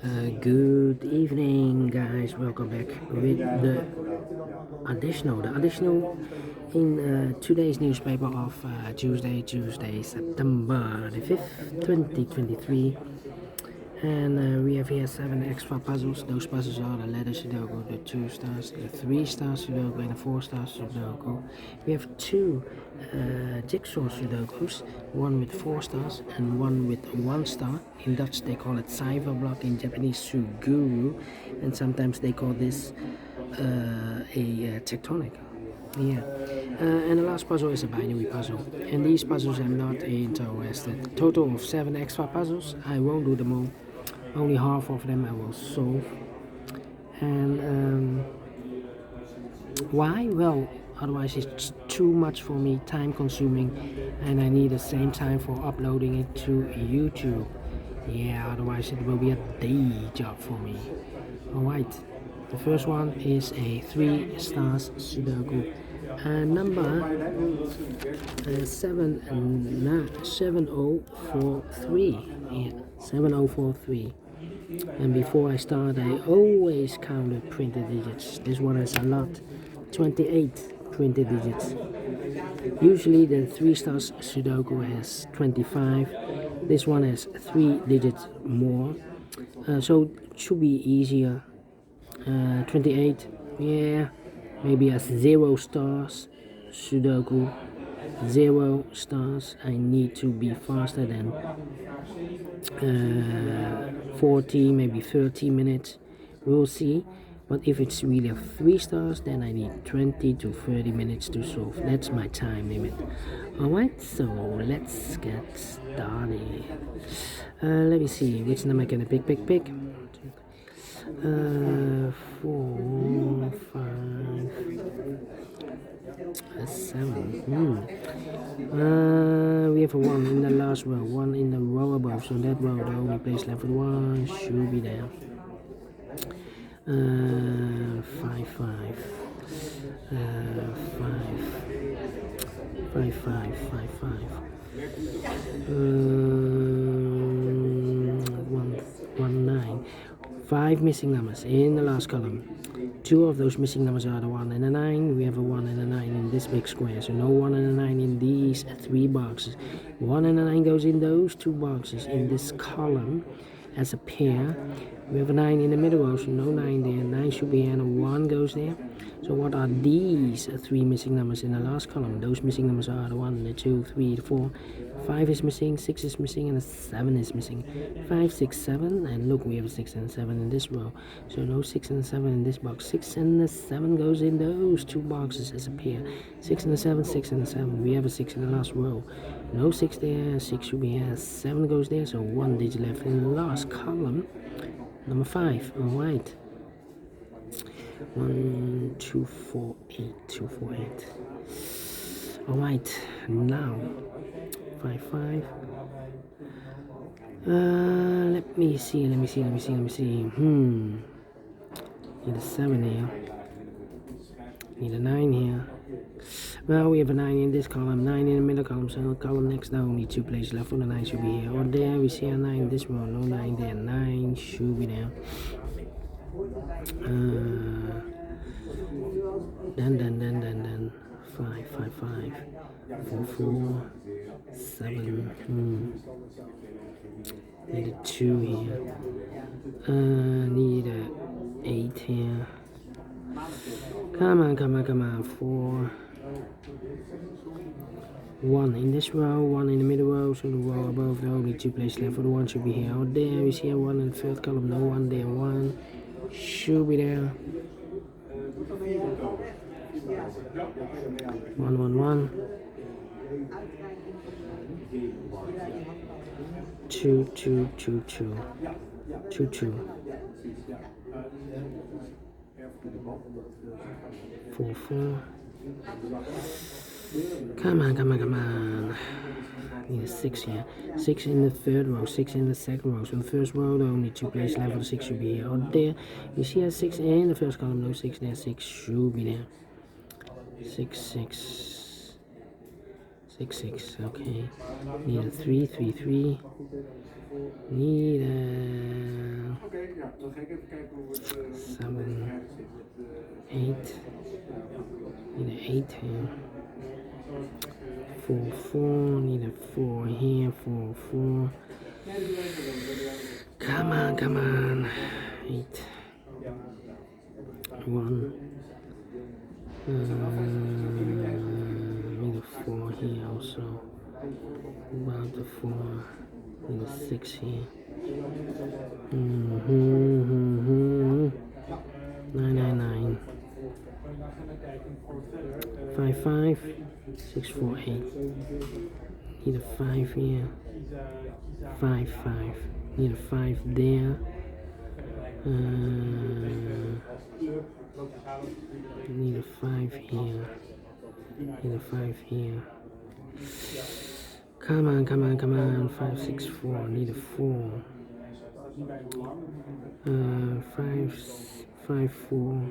Good evening, guys. Welcome back with the additional. The additional in today's newspaper of Tuesday, September the 5th, 2023. And we have here 7 extra puzzles. Those puzzles are the letter Sudoku, the 2 stars, the 3 stars Sudoku, and the 4 stars Sudoku. We have 2 jigsaw Sudokus, one with 4 stars and one with 1 star. In Dutch they call it Cyberblock, in Japanese Suguru, and sometimes they call this a tectonic. Yeah, and the last puzzle is a binary puzzle, and these puzzles I'm not interested. Total of 7 extra puzzles. I won't do them all. Only half of them I will solve. And why? Well, otherwise it's too much for me, time consuming, and I need the same time for uploading it to YouTube. Yeah, otherwise it will be a day job for me. Alright, the first one is a 3 stars Sudoku. Number 7043. Yeah, 7043. And before I start, I always count the printed digits. This one has a lot, 28 printed digits. Usually the 3 stars Sudoku has 25. This one has 3 digits more, so it should be easier. 28, yeah, maybe a 0 stars Sudoku. 0 stars. I need to be faster than 40, maybe 30 minutes. We'll see. But if it's really 3 stars, then I need 20 to 30 minutes to solve. That's my time limit. Alright, so let's get started. Let me see, which number can I pick? 4, 5, 7. We have a 1 in the last row, 1 in the row above, so that row, the only place left with 1 should be there. 5, 5, 5, 1, 9. 5 missing numbers in the last column. 2 of those missing numbers are the 1 and the 9. We have a 1 and a 9 in this big square, so no 1 and a 9 in these 3 boxes. 1 and a 9 goes in those 2 boxes in this column as a pair. We have a 9 in the middle row, so no 9 there. 9 should be here and a 1 goes there. So what are these 3 missing numbers in the last column? Those missing numbers are the 1, the 2, 3, the 4. 5 is missing, 6 is missing, and a 7 is missing. 5, 6, 7, and look, we have a 6 and a 7 in this row. So no 6 and a 7 in this box. 6 and a 7 goes in those 2 boxes as a pair. 6 and a 7, 6 and a 7. We have a 6 in the last row. No 6 there, 6 should be here, 7 goes there, so 1 digit left in the last column. Number 5, alright. 1, 2, 4, 8, 2, 4, 8. Alright, now 5, 5. Let me see. Need a 7 here. Need a 9 here. Well, we have a 9 in this column, 9 in the middle column, so the column next down, only 2 places left for the 9 should be here. Or there, we see a 9 in this row, no 9 there, 9 should be there. Then 5, 5, 5, 4, 4, 7. Need a 2 here. Need a 8 here. Come on. 4. 1 in this row, 1 in the middle row, so the row above, the only 2 places left for the 1 should be here. Out there, we see a 1 in the 3rd column, no 1 there, 1 should be there. 1, 1, 1. 2, 2, 2, 2. 2, 2. 4, 4. Come on. Need a 6 here. 6 in the 3rd row, 6 in the 2nd row. So in the 1st row, the only 2 places left for the 6 should be here. Out there, you see a 6 in the 1st column, no 6 there, 6 should be there. 6, 6. 6, 6, okay. Need a 3, 3, 3. Need a 7, 8. Need an 8 here. 4, 4. Need a 4 here. 4, 4. Come on, come on. 8. 1. Need a 4 here also. About the 4. Need a 6 here. 999. 5, 5. 6, 4, 8. Need a 5 here. 5, 5. Need a 5 there. Need a 5 here. Need a 5 here. Come on, come on, come on. 5, 6, 4. Need a 4. 5, 5, 4.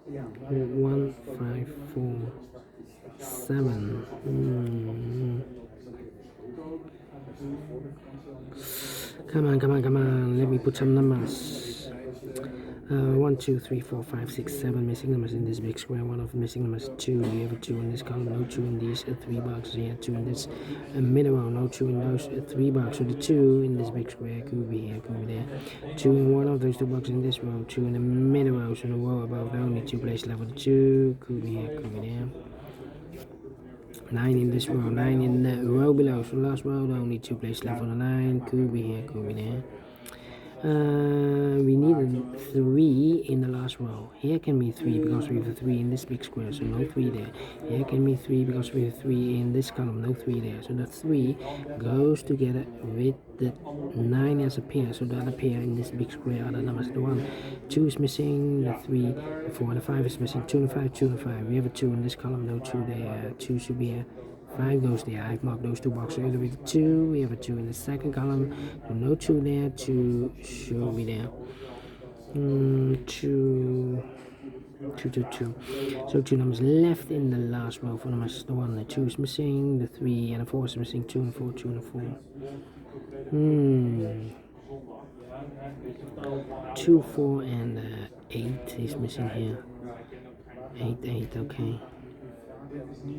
1, 5, 4. 7. Come on, come on, come on. Let me put some numbers. 1, 2, 3, 4, 5, 6, 7 missing numbers in this big square. One of the missing numbers 2. We have a 2 in this column, no 2 in these 3 boxes here, 2 in this middle row, no 2 in those 3 boxes. So the 2 in this big square could be here, could be there. 2 in one of those 2 boxes in this row, 2 in the middle row, so in the row above, the only 2 places left for the 2. Could be here, could be there. 9 in this row, 9 in the row below, so last row, the only 2 places left for the 9. Could be here, could be there. We need a 3 in the last row. Here can be 3 because we have a 3 in this big square, so no 3 there. Here can be 3 because we have 3 in this column, no 3 there. So the 3 goes together with the 9 as a pair, so the other pair in this big square are the numbers. The 1, 2 is missing, the 3, the 4, and the 5 is missing. 2 and 5, 2 and 5. We have a 2 in this column, no 2 there. 2 should be here. 5 goes there. I've marked those 2 boxes together with 2. We have a 2 in the second column. So no 2 there. 2 should be there. 2, 2, 2, 2. So 2 numbers left in the last row for numbers. The 1, the 2 is missing. The 3 and the 4 is missing. 2 and 4, 2 and 4. 2, 4 and 8 is missing here. 8, 8, okay.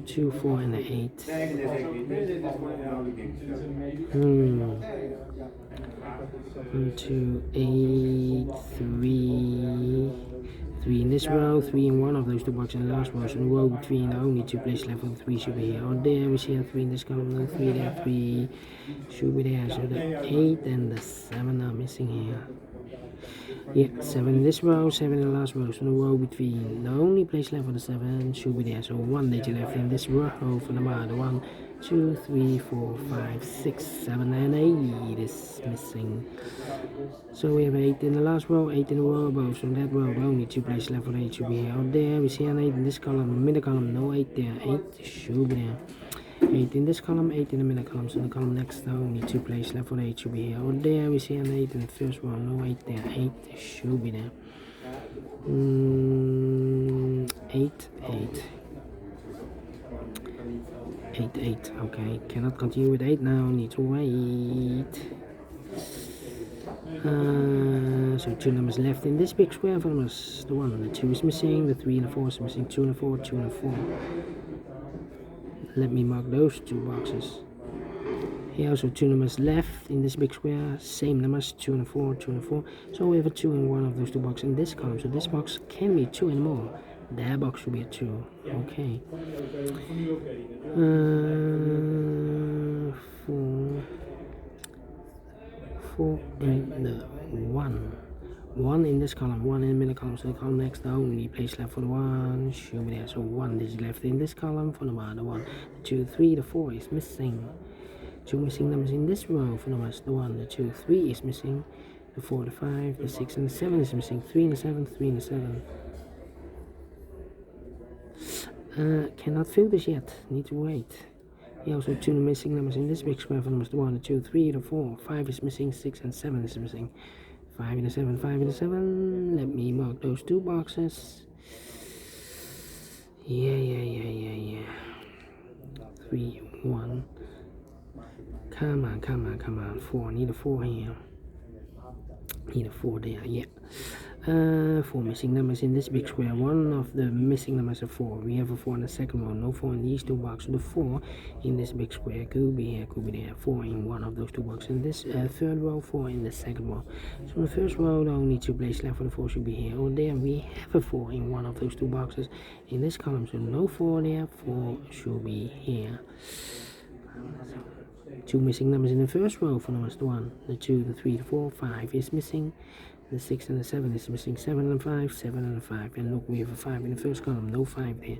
2, 4 and 8. 1, 2, 8, 3. 3 in this row, 3 in one of those 2 boxes in the last row. So the row between the only 2 places left for the 3 should be here. Oh, there we see a 3 in this column, no 3 there, 3 should be there. So the 8 and the 7 are missing here. Yeah, 7 in this row, 7 in the last row. So the row between the only place left for the 7 should be there. So 1 digit left in this row for the bar. The 1, 2, 3, 4, 5, 6, 7, and 8 is missing. So we have 8 in the last row, 8 in the row above. So that row, the only 2 places left for the 8 should be here. Out there, we see an 8 in this column, middle column, no 8 there. 8 should be there. 8 in this column, 8 in the middle column. So the column next, the only 2 places left for the 8 should be here. Out there, we see an 8 in the first row, no 8 there. 8 should be there. 8, 8. 8, 8. Okay, cannot continue with 8 now. Need to wait. So 2 numbers left in this big square for numbers. The 1 and the 2 is missing. The 3 and the 4 is missing. 2 and the 4, 2 and the 4. Let me mark those 2 boxes. Here also 2 numbers left in this big square. Same numbers, 2 and 4, 2 and 4. So we have a 2 in one of those 2 boxes in this column. So this box can be 2 and more. That box should be a 2. Okay. 4 and the 1. 1 in this column, 1 in the middle column. So the column next, the only place left for the 1 should be there. So 1 digit left in this column for the 1. The 1, the 2, 3, the 4 is missing. 2 missing numbers in this row for numbers. The 1, the 2, 3 is missing. The 4, the 5, the 6, and the 7 is missing. 3 and the 7, 3 and the 7. Cannot fill this yet. Need to wait. Here also 2 missing numbers in this big square for numbers. The 1, the 2, 3, the 4, 5 is missing. 6 and 7 is missing. 5 and a 7, 5 and a 7. Let me mark those 2 boxes. Yeah. 3, 1. Come on. 4. Need a 4 here. Need a 4 there, yeah. 4 missing numbers in this big square. One of the missing numbers are 4. We have a 4 in the second row. No 4 in these two boxes. The 4 in this big square could be here, could be there. 4 in one of those two boxes. In this third row, 4 in the second row. So in the first row, the only two places left for the 4 should be here or there. We have a 4 in one of those two boxes. In this column, so no 4 there. 4 should be here. 2 missing numbers in the first row for numbers 1, the 2, the 3, the 4, 5 is missing. The 6 and the 7 is missing. 7 and 5, 7 and 5. And look, we have a 5 in the first column, no 5 there.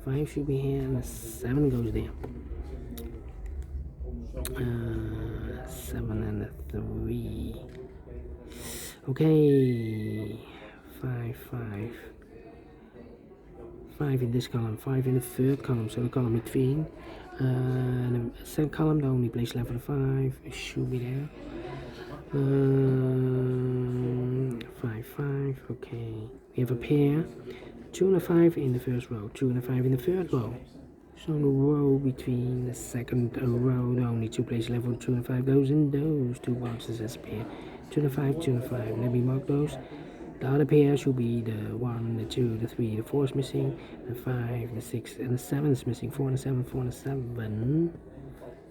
5 should be here, and the 7 goes there. 7 and the 3. Okay, 5, 5. 5 in this column, 5 in the third column, so the column between. The second column, the only place left for the 5 should be there. 5, 5, okay. We have a pair. 2 and a 5 in the first row, 2 and a 5 in the third row. So the row between the second row, the only two places left for 2 and 5 goes in those two boxes as a pair. 2 and a 5, 2 and a 5. Let me mark those. The other pair should be the 1, the 2, the 3, the 4 is missing, the 5, the 6, and the 7 is missing. 4 and a 7, 4 and a 7.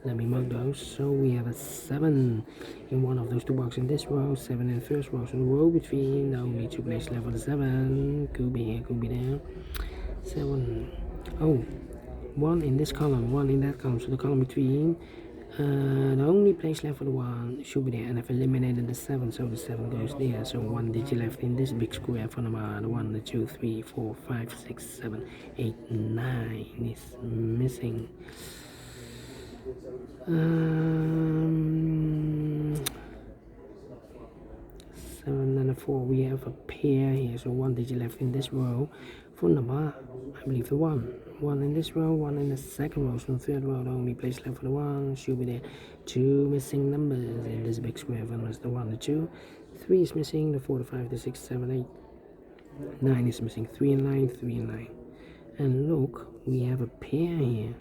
Let me mark those. So we have a 7 in one of those two boxes in this row, 7 in the first row. So the row between the only two places left for the 7 could be here, could be there. 7. Oh, 1 in this column, 1 in that column. So the column between. The only place left for the 1 should be there, and I've eliminated the 7, so the 7 goes there. So 1 digit left in this big square for number 1, the 2, 3, 4, 5, 6, 7, 8, 9 is missing. 7 and a 4, we have a pair here, so 1 digit left in this row for number, I believe the 1. 1 in this row, 1 in the second row, so the third row, the only place left for the 1 should be there. 2 missing numbers in this big square for numbers, the 1, the 2, 3 is missing, the 4, the 5, the 6, 7, 8, 9 is missing, 3 and 9, 3 and 9. And look, we have a pair here.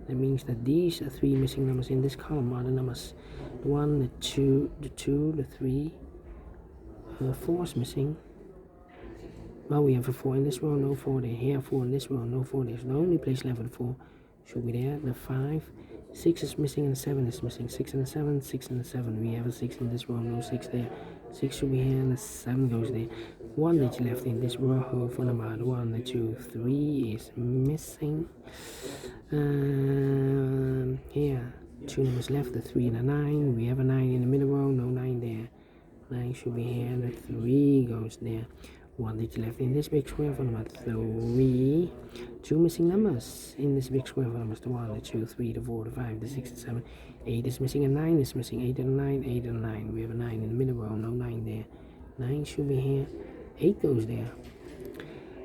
That means that these are 3 missing numbers in this column are the numbers, the 1, the 2, the 2, the 3, 4 is missing. Well, we have a 4 in this row, no 4 there. Here, 4 in this row, no 4 there. So the only place left for the 4 should be there. The 5, 6 is missing, and the 7 is missing. 6 and the 7, 6 and the 7. We have a 6 in this row, no 6 there. 6 should be here, and the 7 goes there. 1 digit left in this row for number 1, the 2, 3 is missing. Here, 2 numbers left, the 3 and the 9. We have a 9 in the middle row, no 9 there. 9 should be here, and the 3 goes there. 1 digit left in this big square for number 3. 2 missing numbers in this big square for numbers, the 1, the 2, 3, the 4, the 5, the 6, the 7, 8 is missing, and 9 is missing. 8 and 9, 8 and 9. We have a 9 in the middle row, no 9 there. 9 should be here. 8 goes there.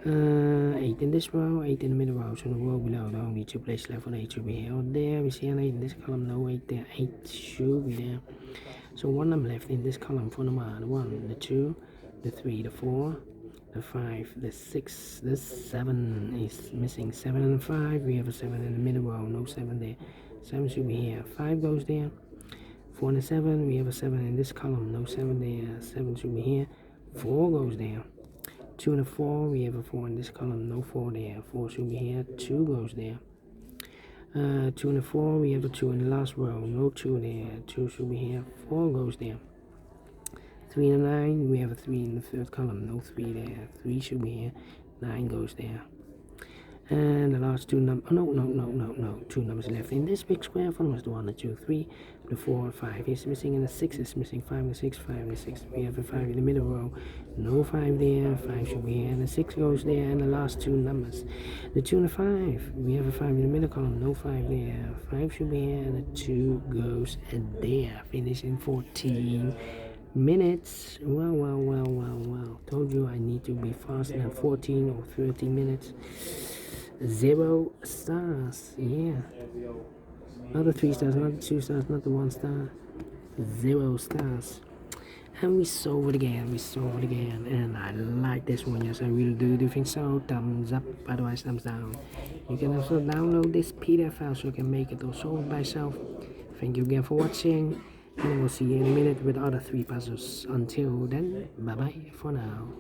8 in this row, 8 in the middle row, so the row below, the only two places left for the 8 should be here or there. We see an 8 in this column, no 8 there. 8 should be there. So 1 number left in this column for number 1, the 2, the 3, the 4, the 5, the 6, the 7 is missing. 7 and 5, we have a 7 in the middle row, no 7 there. 7 should be here. 5 goes there. 4 and a 7, we have a 7 in this column, no 7 there. 7 should be here. 4 goes there. 2 and a 4, we have a 4 in this column, no 4 there. 4 should be here. 2 goes there. 2 and a 4, we have a 2 in the last row, no 2 there. 2 should be here. 4 goes there. 3 and a 9, we have a 3 in the third column, no 3 there. 3 should be here. 9 goes there. And the last two numbers, no, 2 numbers left in this big square for numbers, the 1, the 2, 3, the 4, 5 is missing, and the 6 is missing. 5 and 6, 5 and 6. We have a 5 in the middle row, no 5 there. 5 should be here, and the 6 goes there. And the last 2 numbers, the 2 and the 5, we have a 5 in the middle column, no 5 there. 5 should be here, and the 2 goes there. Finish in 14 minutes. Well. Told you I need to be faster than 14 or 30 minutes. 0 stars. Yeah. Not the 3 stars, not the 2 stars, not the 1 star. 0 stars. And we solved it again. And I like this one. Yes, I really do. Do you think so? Thumbs up, otherwise thumbs down. You can also download this PDF file so you can make it or solve it by yourself. Thank you again for watching. And we'll see you in a minute with other 3 puzzles. Until then, bye bye for now.